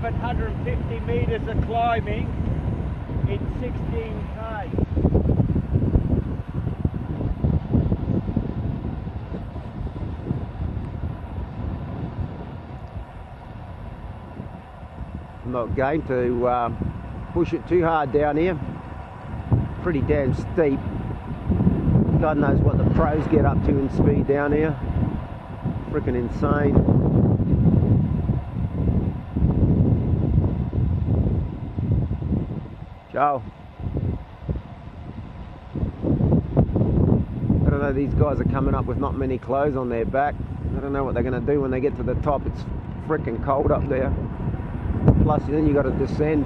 750 metres of climbing in 16k. I'm not going to push it too hard down here. Pretty damn steep. God knows what the pros get up to in speed down here. Freaking insane. Joe. I don't know, these guys are coming up with not many clothes on their back. I don't know what they're going to do when they get to the top. It's freaking cold up there. Plus then you got to descend.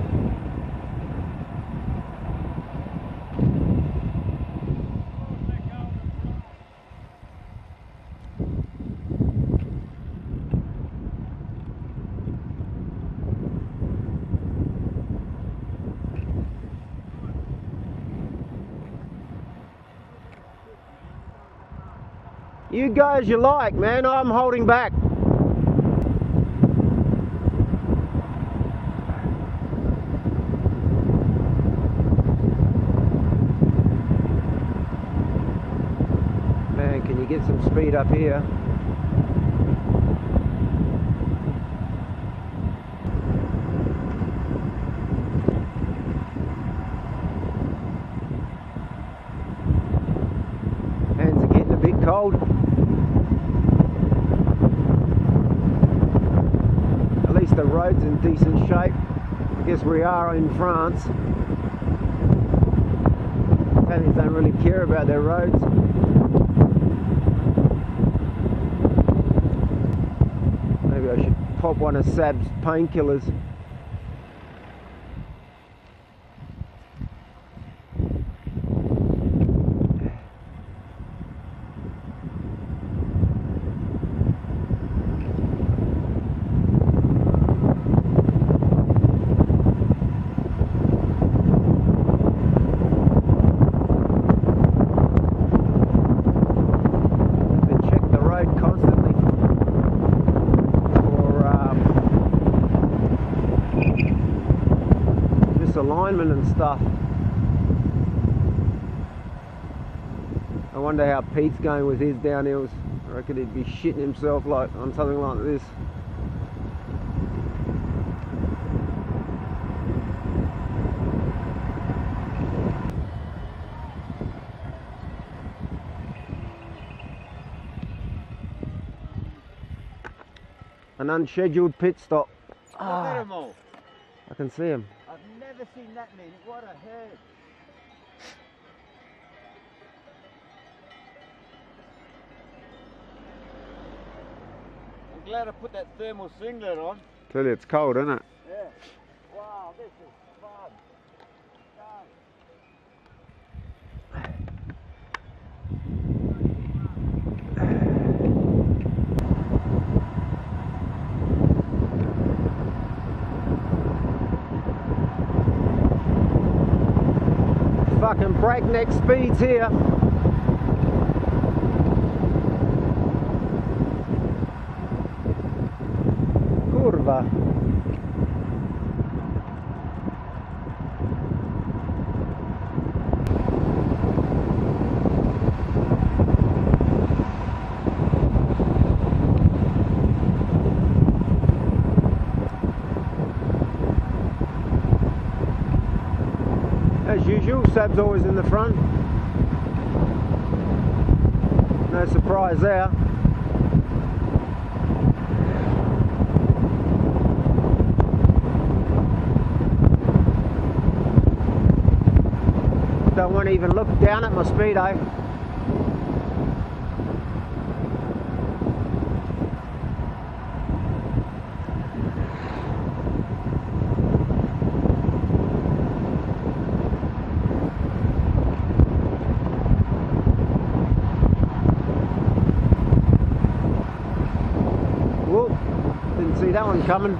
You go as you like, man. I'm holding back. Man, can you get some speed up here? Hands are getting a bit cold. At least the road's in decent shape. I guess we are in France. Italians don't really care about their roads. Maybe I should pop one of Sab's painkillers. Alignment and stuff. I wonder how Pete's going with his downhills. I reckon he'd be shitting himself like on something like this. An unscheduled pit stop. Look at them all. I can see him. I've never seen that many. What a herd. I'm glad I put that thermal singlet on. Tell you, it's cold, isn't it? Yeah. Wow, this is fun. Fucking breakneck speeds here. Kurva. As usual, Sab's always in the front. No surprise there. Don't want to even look down at my speedo. Didn't see that one coming.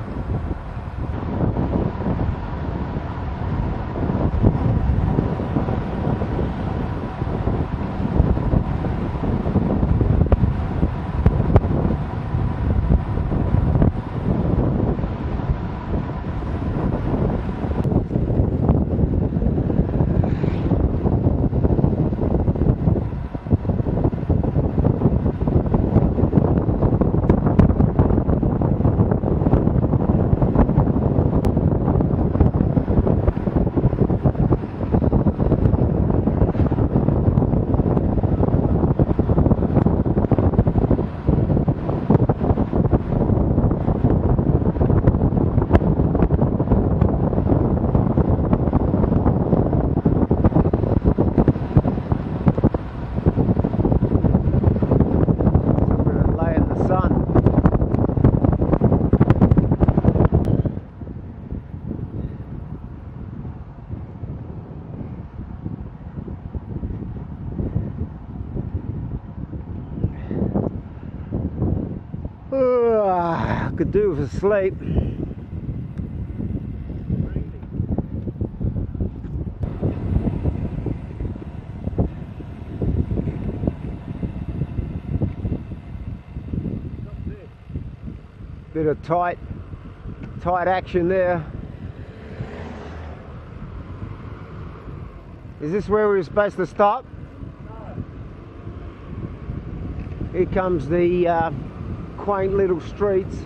Could do with a sleep. Bit of tight action there. Is this where we were supposed to stop? No. Here comes the quaint little streets.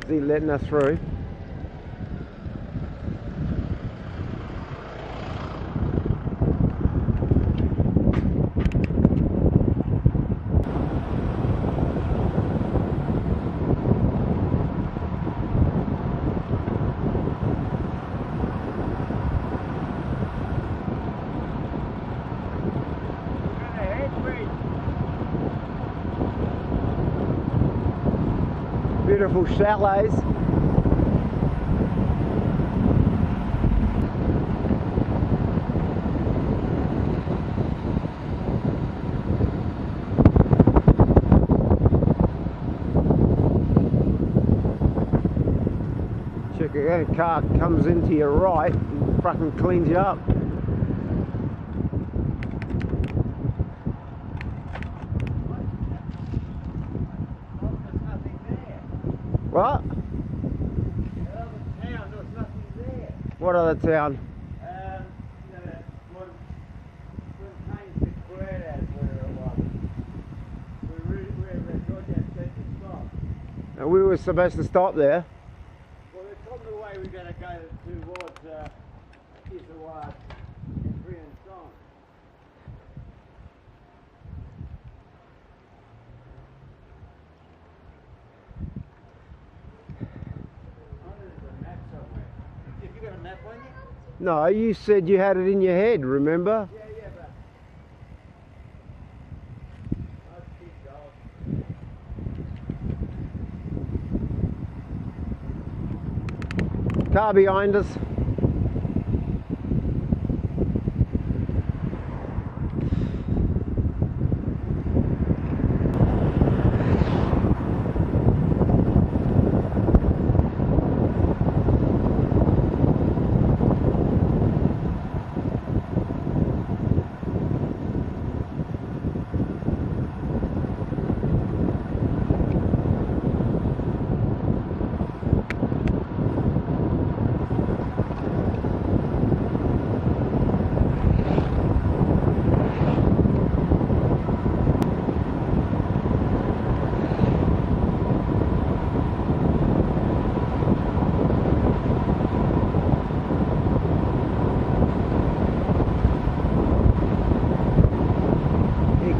Is he letting us through? Beautiful chalets. Check it out, a car comes into your right and fucking cleans you up. What? Town, there was nothing there. What other town? And we were supposed to stop there. Well, it's on the way we're going to go towards Isaward and Briansong. Have you got a map on you? No, you said you had it in your head, remember? Yeah, but I'll keep going. Car behind us.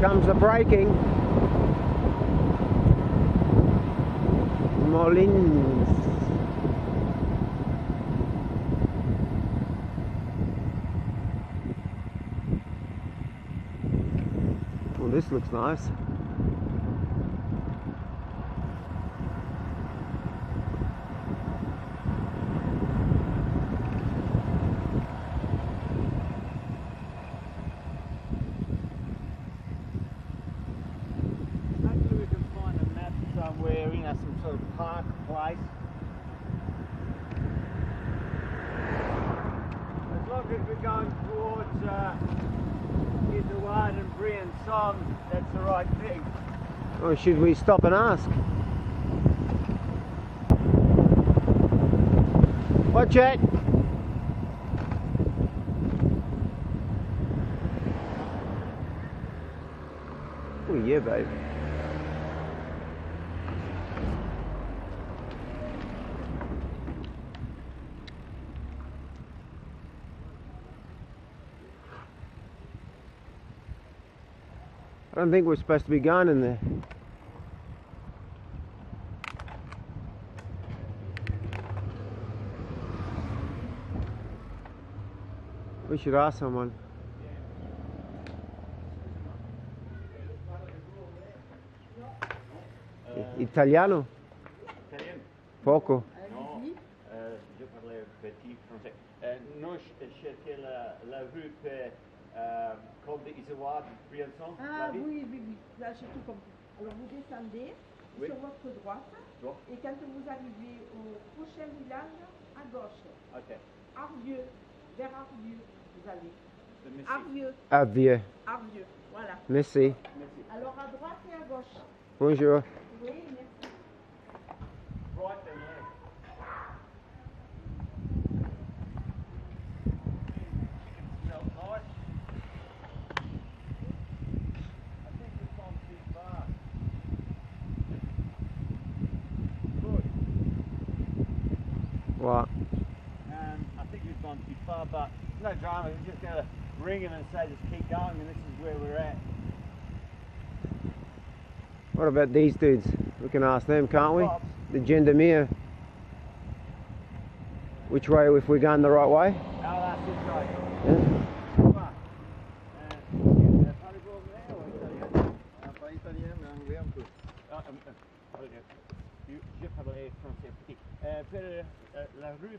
Comes the braking. Molins. Well, this looks nice. Somewhere in some sort of park place. times that's the right thing. Or should we stop and ask? Watch it! Oh yeah, babe. I don't think we're supposed to be going in there. We should ask someone. Italiano? Italien? Poco. Non, je parlais petit français. Nous, c'était la rue comme des Isoires de Briançon. Ah oui, oui, oui, là j'ai tout compris. Alors vous descendez Oui. sur votre droite Droite. et quand vous arrivez au prochain village, à gauche, Ok. Arvieux, vers Arvieux, vous allez. Merci. Arvieux, Avieux. Arvieux, voilà. Merci. Merci. Alors à droite et à gauche. Bonjour. Oui, merci. Right and left. Smell nice. I think we've gone too far. Good. What? I think we've gone too far, but no drama. We're just going to ring him and say just keep going, and this is where we're at. What about these dudes? We can ask them, can't we? Pops. The Gendarmerie. Which way, if we're going the right way? I'll ask this guy. Yeah. Come on. Parlez-vous anglais ou italien? Pas italien, mais anglais un peu. Je parlais français petit. La rue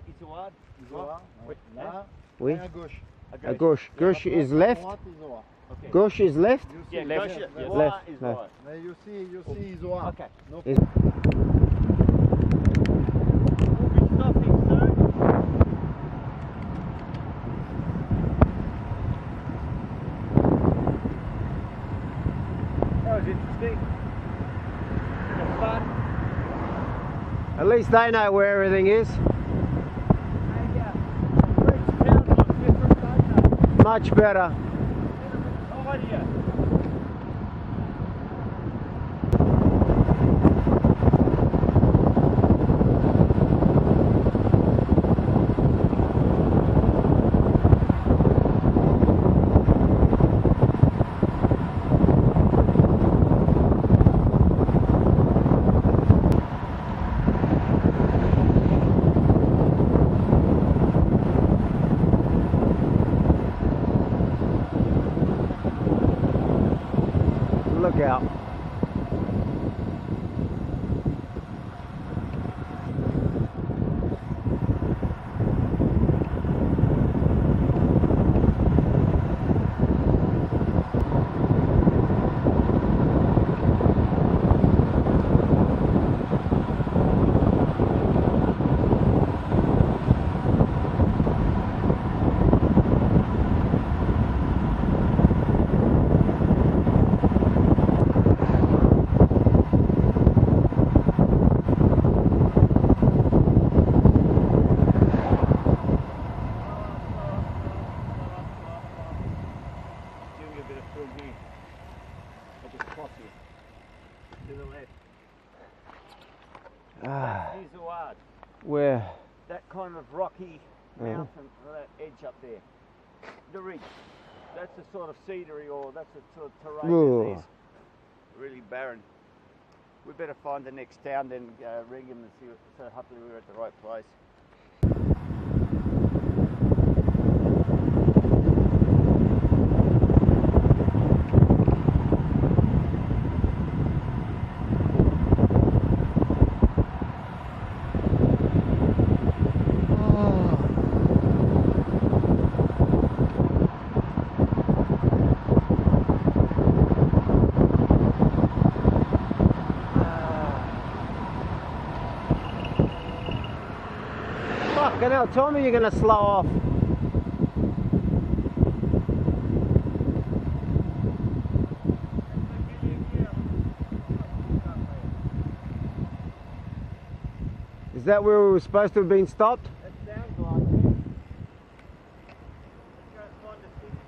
Isoard. Isoard, Oui. là, Oui. et à gauche. À gauche. Gauche is left. Droite, Isoard. Okay. Gauche is left. You Yeah, see, left. yes, yes. Left, Is left. right. Mais you see Isoard. Okay. No Is- We'll be stopping soon. That was interesting. Bit of fun. At least they know where everything is. And French towns look different, don't they? Much better. Tidier. Look out. Doing a bit of film here. I'll just cross here. To the left. Ah, Here's the ward. where? That kind of rocky Yeah. mountain, that edge up there. The ridge. That's the sort of scenery or that's the sort of terrain Ooh. that is really barren. We better find the next town, then ring him and see so hopefully we're at the right place. Fucking hell, tell me you're gonna slow off. that where we were supposed to have been stopped? It sounds like it. Let's go and find a signal.